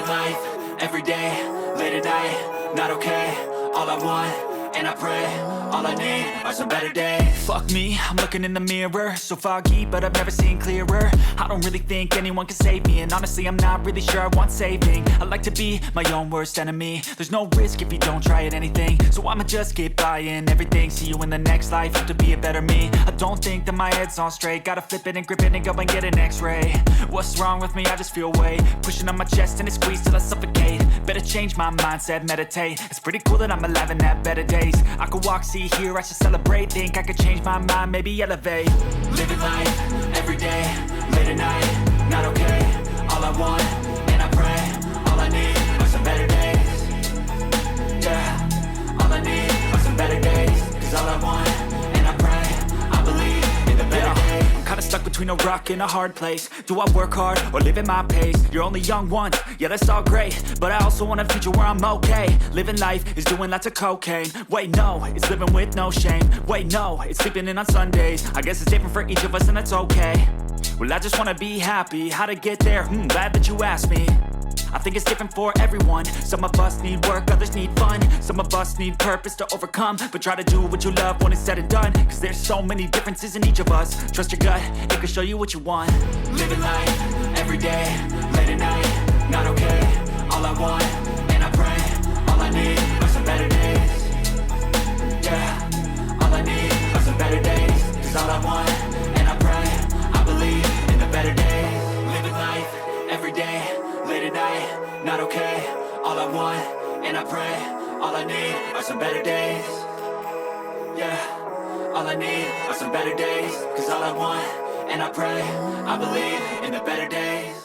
Living life, every day, late at night, not okay. All I want, and I pray, all I need are some better days. Fuck me, I'm looking in the mirror, so foggy, but I've never seen clearer. I don't really think anyone can save me, and honestly I'm not really sure I want saving. I like to be my own worst enemy. There's no risk if you don't try at anything, so I'ma just keep buying everything. See you in the next life, hope to be a better me. I don't think that my head's on straight, gotta flip it and grip it and go and get an x-ray. What's wrong with me? I just feel weight pushing on my chest and it squeezes till I suffocate. Better change my mindset, meditate. It's pretty cool that I'm alive and have better days. I could walk, see, hear, I should celebrate. Think I could change my mind, maybe elevate. Living life, every day, late at night, not okay. All I want, and I pray, all I need are some better days. Yeah, all I need are some better days. Cause all I want, and I pray, I believe in the better days. I'm kinda stuck between a rock and a hard place. Do I work hard or live at my pace? You're only young once, yeah that's all great, but I also want a future where I'm okay. Living life is doing lots of cocaine. Wait no, it's living with no shame. Wait no, it's sleeping in on Sundays. I guess it's different for each of us and that's okay. Well I just wanna be happy, how to get there? Glad that you asked me. I think it's different for everyone. Some of us need work, others need fun. Some of us need purpose to overcome. But try to do what you love when it's said and done. Cause there's so many differences in each of us. Trust your gut, it can show you what you want. Living life, every day, late at night, not okay. All I want, and I pray, all I need are some better days. Yeah, all I need are some better days. Cause all I want, and I pray, I believe in the better days. Living life, every day, late at night, not okay. All I want, and I pray, all I need are some better days. Yeah, all I need are some better days. Cause all I want, and I pray, I believe in the better days.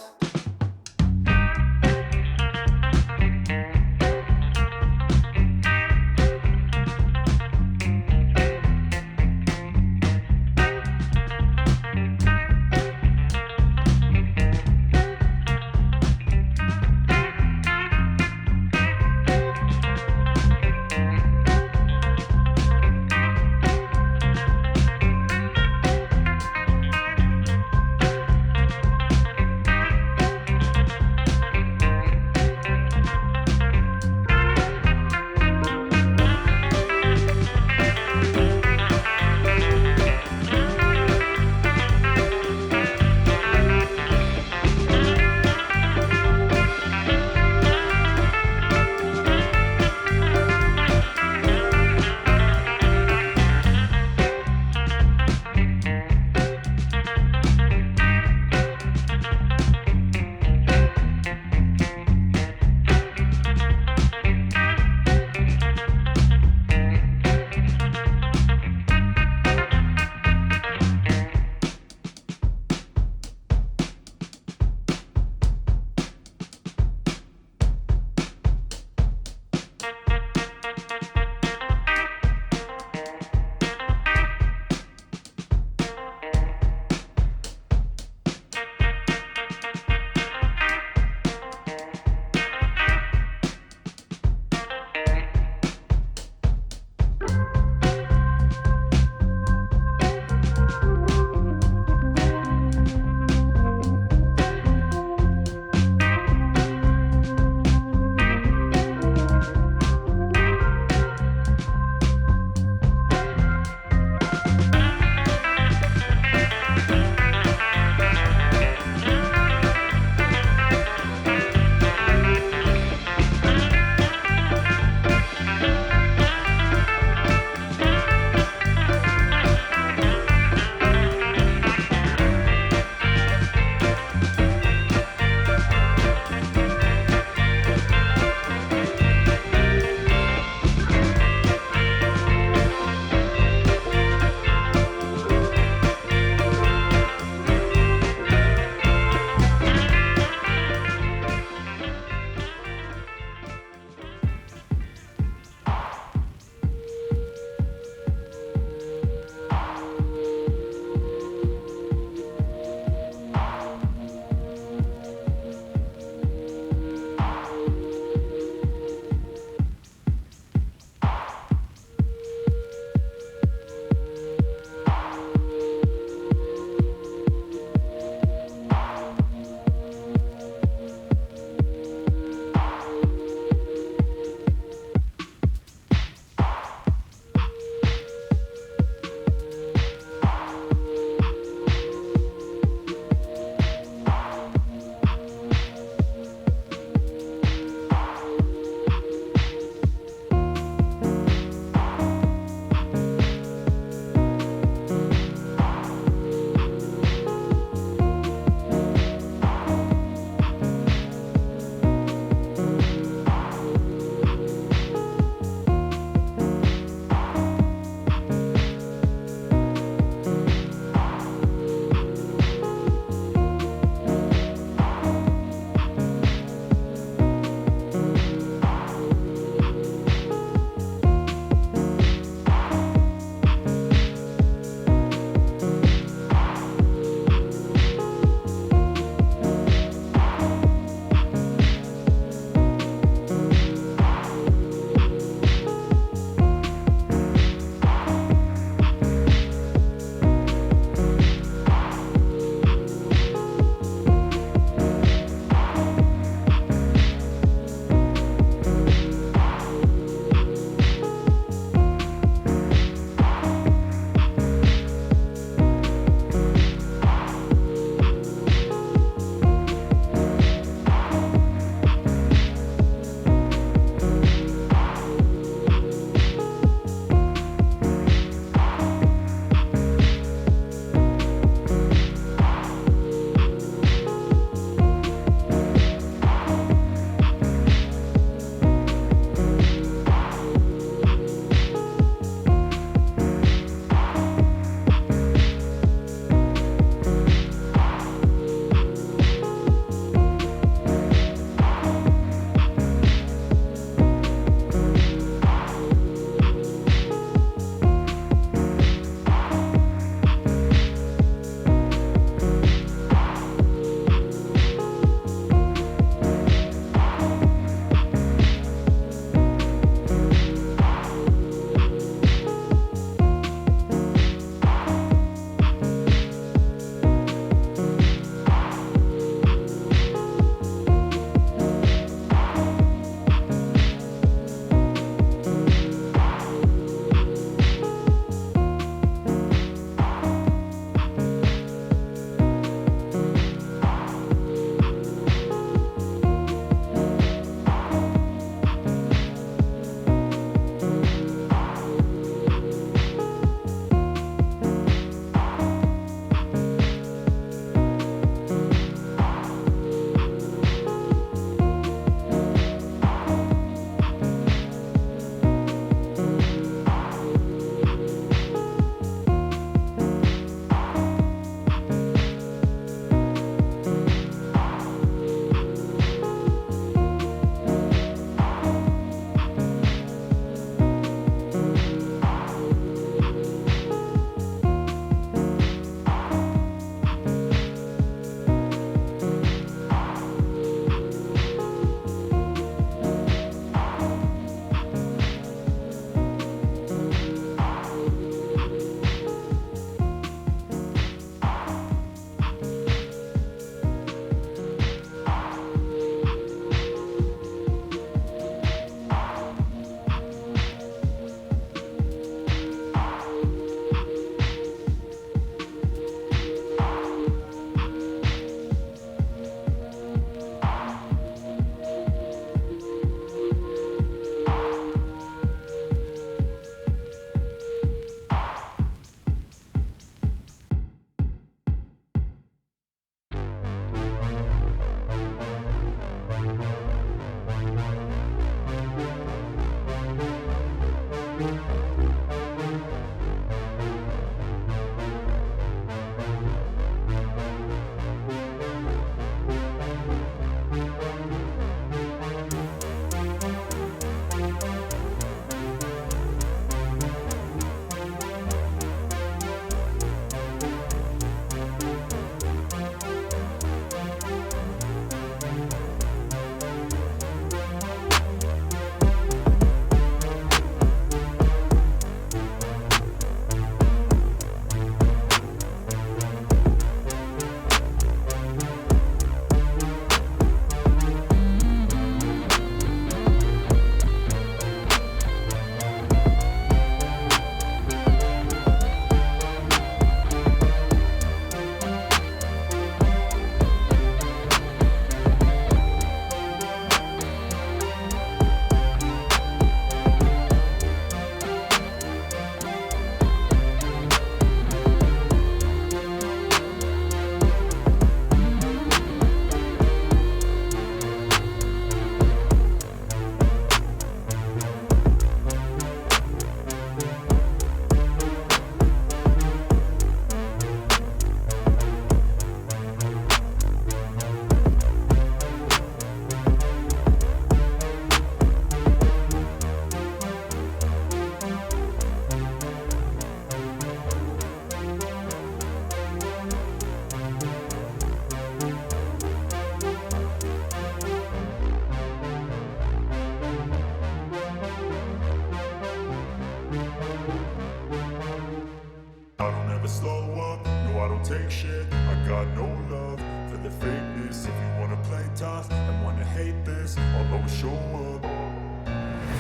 never slow up, no I don't take shit. I got no love for the fakeness. If you wanna play tough and wanna hate this, I'll always show up.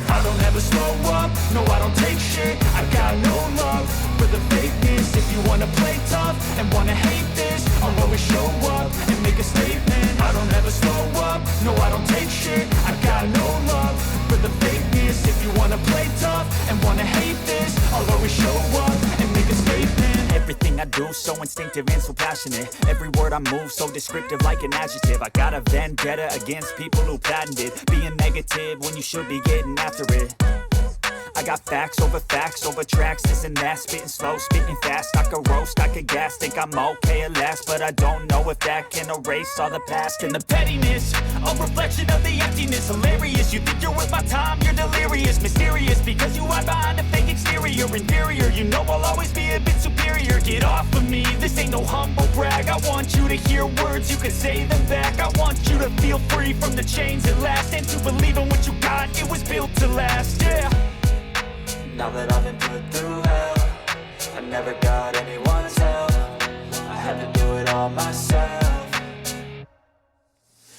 I don't ever slow up, no I don't take shit. I got no love for the fakeness. If you wanna play tough and wanna hate this, I'll always show up and make a statement. I don't ever slow up, no I don't take shit. I got no love for the fakeness. If you wanna play tough and wanna hate this, I'll always show up and make a statement. Everything I do so instinctive and so passionate. Every word I move so descriptive like an adjective. I got a vendetta against people who patented being negative when you should be getting after it. I got facts over tracks, this and that. Spitting slow, spitting fast. I could roast, I could gas. Think I'm okay at last, but I don't know if that can erase all the past. And the pettiness, a reflection of the emptiness. Hilarious, you think you're worth my time, you're delirious. Mysterious, because you hide behind a fake exterior. Inferior, you know I'll always be a bit superior. Get off of me, this ain't no humble brag. I want you to hear words, you can say them back. I want you to feel free from the chains at last, and to believe in what you got, it was built to last, yeah. Now that I've been put through hell, I never got anyone's help. I had to do it all myself.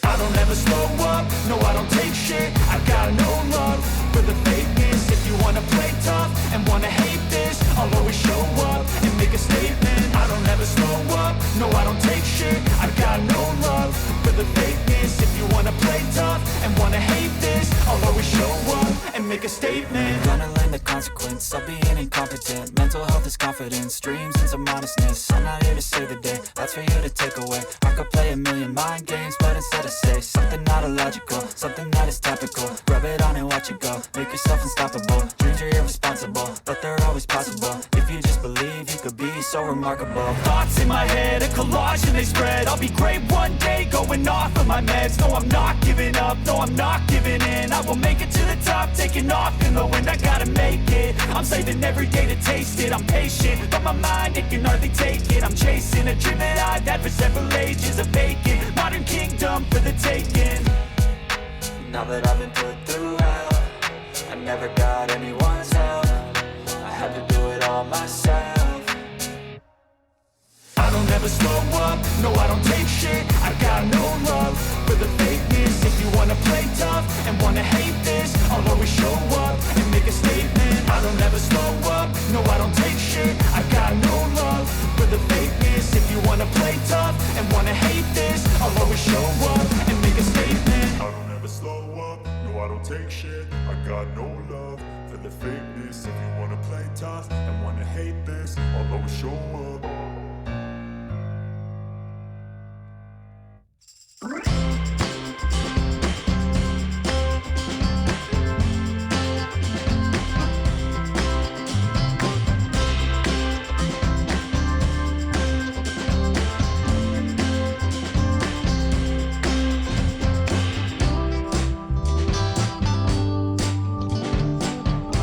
I don't ever slow up, no I don't take shit. I got no love for the fakeness. If you wanna play tough and wanna hate this, I'll always show up and make a statement. I don't ever slow up, no I don't take shit. I got no love for the fakeness. If you wanna play tough and wanna hate this, I'll always show up and make a statement. Gonna learn the consequence of being incompetent. Mental health is confidence, dreams and some honestness. I'm not here to save the day, that's for you to take away. I could play a million mind games, but instead I say something not illogical, something that is topical. Rub it on and watch it go, make yourself unstoppable. Dreams are irresponsible, but they're always possible. If you just believe, you could be so remarkable. Thoughts in my head, a collage and they spread. I'll be great one day, going off of my meds. No, I'm not giving up, no, I'm not giving in. I will make it to the top, taking off in the wind. I gotta make it, I'm saving every day to taste it. I'm patient, but my mind, it can hardly take it. I'm chasing a dream that I've had for several ages. A vacant, modern kingdom for the taking. Now that I've been put through hell, I never got anyone's help. I had to do it all myself. I don't ever slow up, no I don't take shit. I got no love for the fakeness. If you wanna play tough and wanna hate this, I'll always show up and make a statement. I don't ever slow up, no I don't take shit. I got no love for the fakeness. If you wanna play tough and wanna hate this, I'll always show up and make a statement. I don't ever slow up, no I don't take shit. I got no love for the fakeness. If you wanna play tough and wanna hate this, I'll always show up.